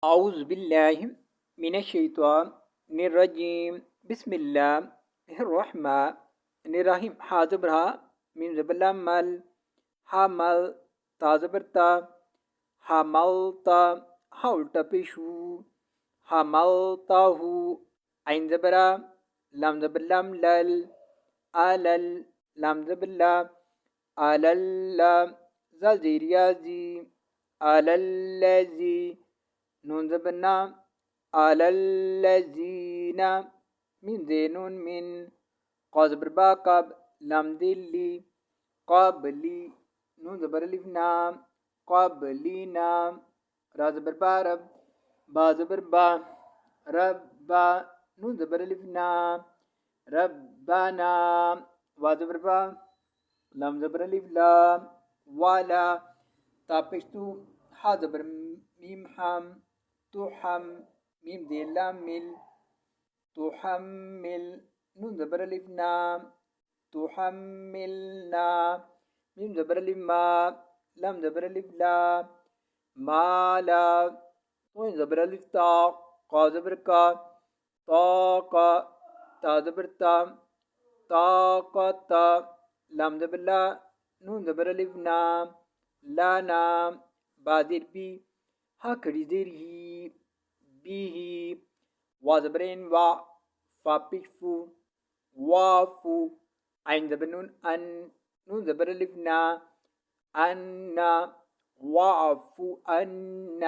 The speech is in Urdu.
أعوذ بالله من الشيطان الرجيم بسم الله الرحمن الرحيم حاضبرها من زبلا مل حمل تازبرتا حملتا حولتا بشو حملته عين زبرا لام زبلام لل آلل لام زبلا آلل زلزيريازي آلالذي نون زبنا على الذين من زينون من قصبر باقب لم دلي قبلي نون زبر لفنا قبلنا رازبر بارب بازبر با ربا نون زبر لفنا ربنا وازبر با لم زبر لفلا ولا تابشتو حازبر ميم حم تحم ميم دي لام مل تحمل نون زبر الف نام تحملنا ميم زبر الف ما لام زبر الف لا ما لا طين زبر الف تا قا زبر كا طاقة تا زبر تا طاقة لام زبر لا نون زبر الف نام لا نام بادر بي هكذا زيره به وزبرين و فابيفو وافو عين زبنون أن نون زبر لفنا أن وعفو أن